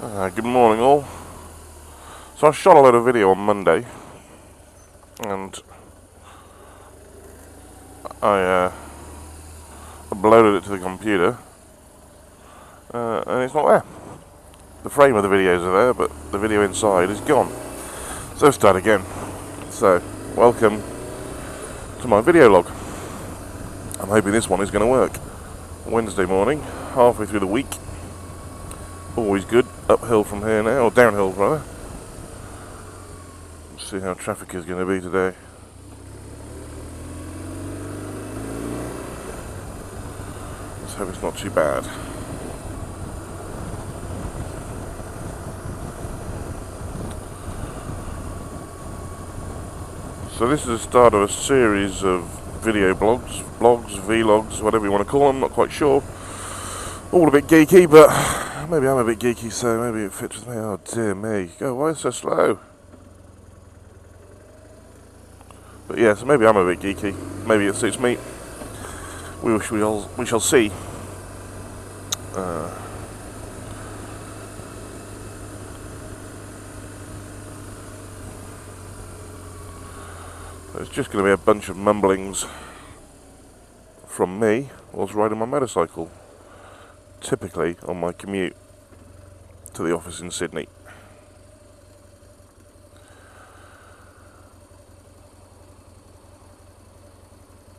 Good morning all. So I shot a load of video on Monday and I uploaded it to the computer and it's not there. The frame of the videos are there, but the video inside is gone. So start again. So welcome to my video log. I'm hoping this one is going to work. Wednesday morning, halfway through the week. Always good. Uphill from here now, or downhill rather. Let's see how traffic is going to be today. Let's hope it's not too bad. So this is the start of a series of video blogs, vlogs, whatever you want to call them, not quite sure. All a bit geeky, but maybe I'm a bit geeky, so maybe it fits with me. Oh dear me, why is it so slow? But yeah, so maybe I'm a bit geeky, maybe it suits me. We shall see. It's just going to be a bunch of mumblings from me whilst riding my motorcycle, typically on my commute to the office in Sydney.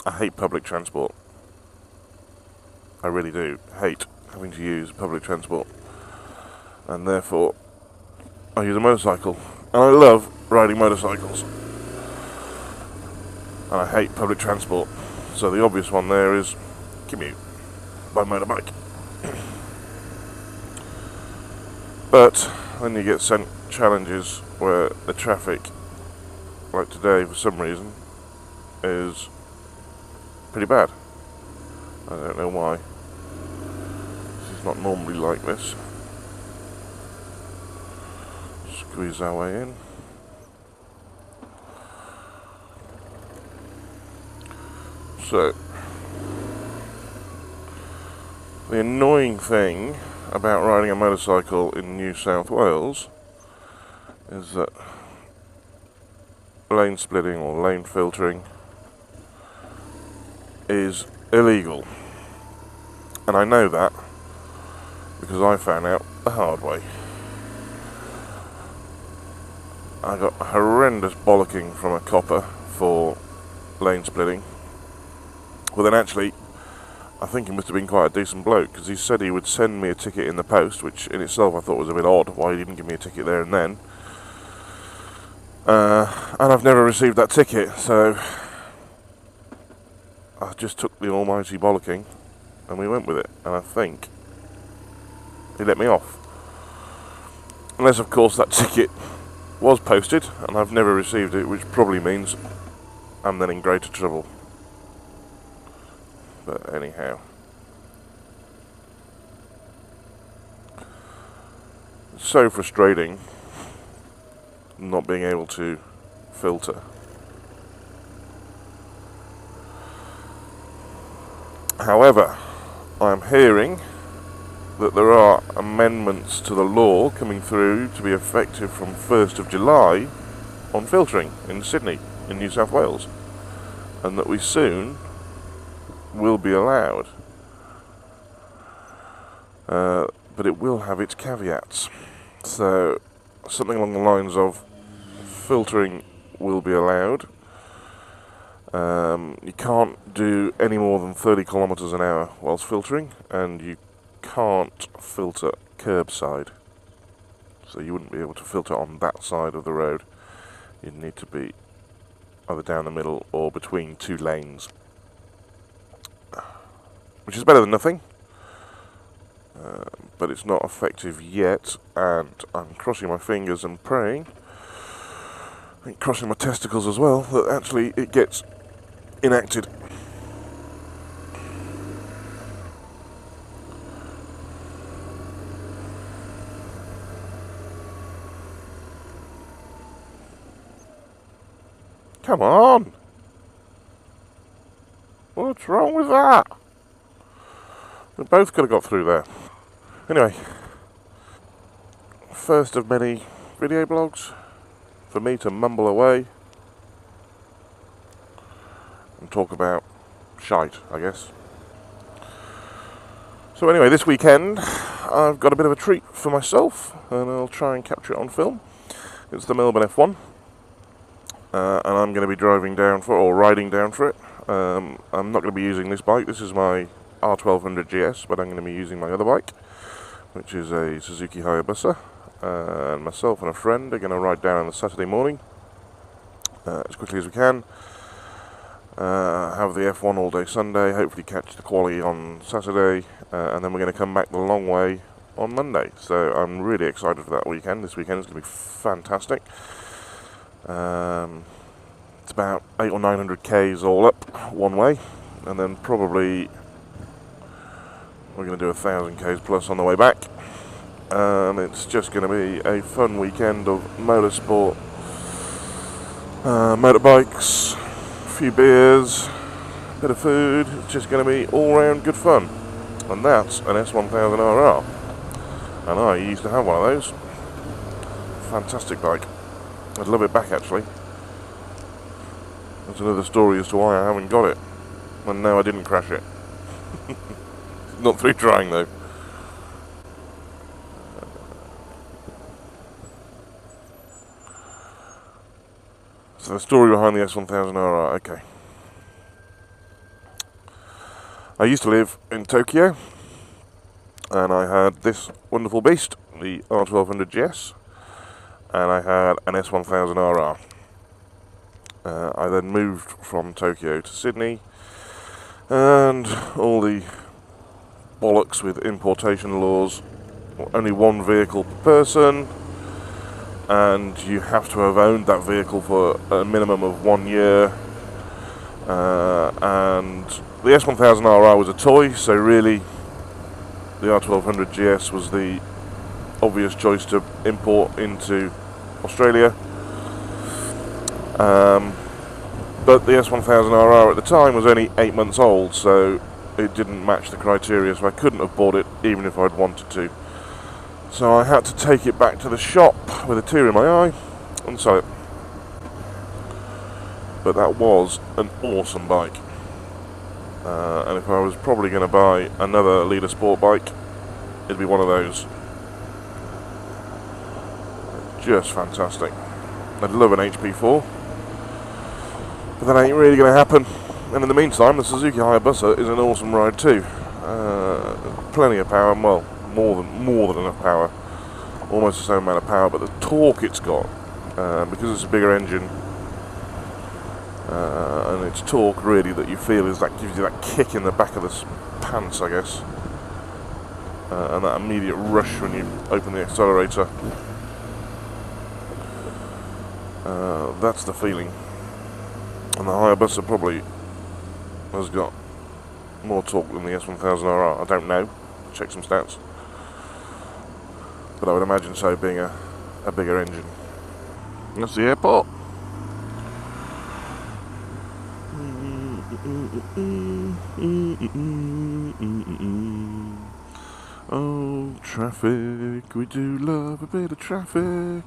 I hate public transport. I really do hate having to use public transport, and therefore I use a motorcycle, and I love riding motorcycles, and I hate public transport. So the obvious one there is commute by motorbike. But then you get sent challenges where the traffic, like today for some reason, is pretty bad. I don't know why. This is not normally like this. Squeeze our way in. So, the annoying thing about riding a motorcycle in New South Wales is that lane splitting or lane filtering is illegal. And I know that because I found out the hard way. I got horrendous bollocking from a copper for lane splitting. Well, then actually, I think he must have been quite a decent bloke, because he said he would send me a ticket in the post, which in itself I thought was a bit odd, why he didn't give me a ticket there and then. And I've never received that ticket, so I just took the almighty bollocking and we went with it, and I think he let me off. Unless, of course, that ticket was posted and I've never received it, which probably means I'm then in greater trouble. But anyhow, it's so frustrating not being able to filter. However, I'm hearing that there are amendments to the law coming through to be effective from 1st of July on filtering in Sydney, in New South Wales, and that we soon will be allowed, but it will have its caveats. So something along the lines of filtering will be allowed. You can't do any more than 30 kilometres an hour whilst filtering, and you can't filter curbside, so you wouldn't be able to filter on that side of the road. You'd need to be either down the middle or between two lanes, which is better than nothing, but it's not effective yet, and I'm crossing my fingers and praying, and crossing my testicles as well, that actually it gets enacted. Come on! What's wrong with that? We both could have got through there. Anyway, first of many video blogs for me to mumble away and talk about shite, I guess. So anyway, this weekend I've got a bit of a treat for myself, and I'll try and capture it on film. It's the Melbourne F1, and I'm going to be driving down for, or riding down for it. I'm not going to be using this bike. This is my R1200 GS, but I'm going to be using my other bike, which is a Suzuki Hayabusa. And myself and a friend are going to ride down on the Saturday morning as quickly as we can. Have the F1 all day Sunday, hopefully catch the quali on Saturday, and then we're going to come back the long way on Monday. So I'm really excited for that weekend. This weekend is going to be fantastic. It's about 800 or 900 Ks all up one way, and then probably we're going to do 1,000 Ks plus on the way back. It's just going to be a fun weekend of motorsport, motorbikes, a few beers, a bit of food. It's just going to be all round good fun. And that's an S1000RR, and I used to have one of those. Fantastic bike. I'd love it back, actually. That's another story as to why I haven't got it, and no, I didn't crash it. Not through trying though. So the story behind the S1000RR, okay. I used to live in Tokyo, and I had this wonderful beast, the R1200 GS, and I had an S1000RR. I then moved from Tokyo to Sydney, and all the bollocks with importation laws, only one vehicle per person, and you have to have owned that vehicle for a minimum of 1 year, and the S1000RR was a toy, so really the R1200 GS was the obvious choice to import into Australia. But the S1000RR at the time was only 8 months old, so it didn't match the criteria, so I couldn't have bought it even if I'd wanted to. So I had to take it back to the shop with a tear in my eye and sell it. But that was an awesome bike. And if I was probably going to buy another leader sport bike, it'd be one of those. Just fantastic. I'd love an HP4, but that ain't really going to happen. And in the meantime, the Suzuki Hayabusa is an awesome ride too. Plenty of power, well, more than enough power, almost the same amount of power. But the torque it's got, because it's a bigger engine, and it's torque really that you feel is that gives you that kick in the back of the pants, I guess, and that immediate rush when you open the accelerator. That's the feeling. And the Hayabusa probably has got more torque than the S1000RR. I don't know. Check some stats. But I would imagine so, being a bigger engine. And that's the airport. Oh, traffic. We do love a bit of traffic.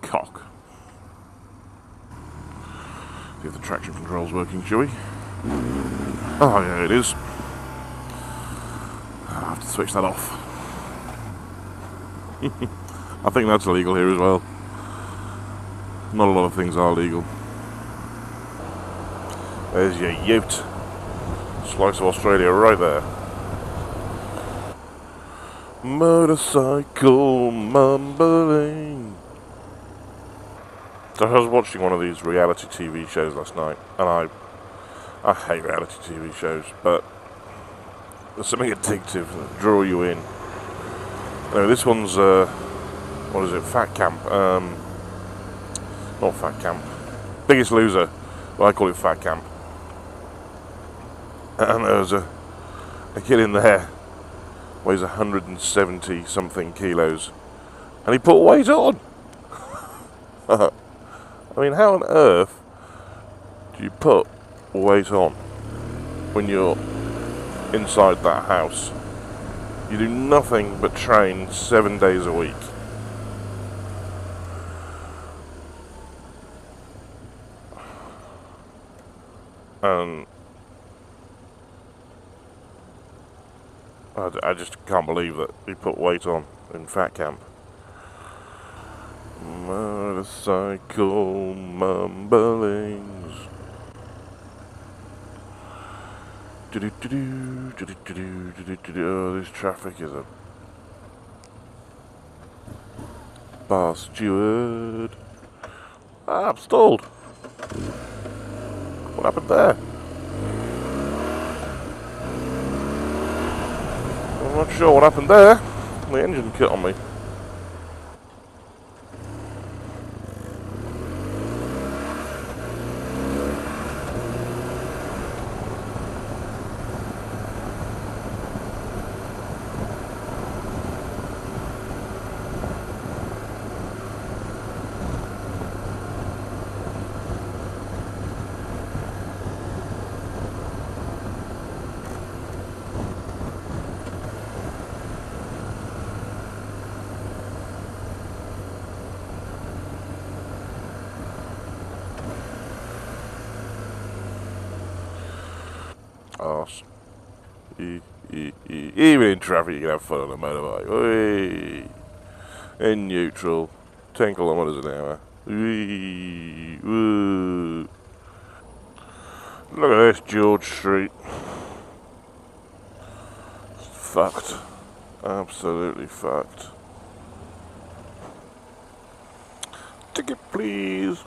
Cock. See if the traction control's working, shall we? Oh yeah, it is. I have to switch that off. I think that's illegal here as well. Not a lot of things are legal. There's your ute. Slice of Australia right there. Motorcycle mumbling. So I was watching one of these reality TV shows last night, and I hate reality TV shows, but there's something addictive that draw you in. Anyway, this one's what is it? Fat Camp. Not Fat Camp. Biggest Loser. Well, I call it Fat Camp. And there was a kid in there, weighs 170 something kilos, and he put weight on. I mean, how on earth do you put weight on when you're inside that house? You do nothing but train 7 days a week. And I just can't believe that he put weight on in fat camp. Motorcycle mumblings. Oh, this traffic is a bar steward. Ah, I'm stalled. What happened there? I'm not sure what happened there. The engine cut on me. Arse. Even in traffic, you can have fun on a motorbike. Whee! In neutral, 10 kilometres an hour. Whee! Woo! Look at this George Street. It's fucked. Absolutely fucked. Ticket, please.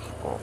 Spot.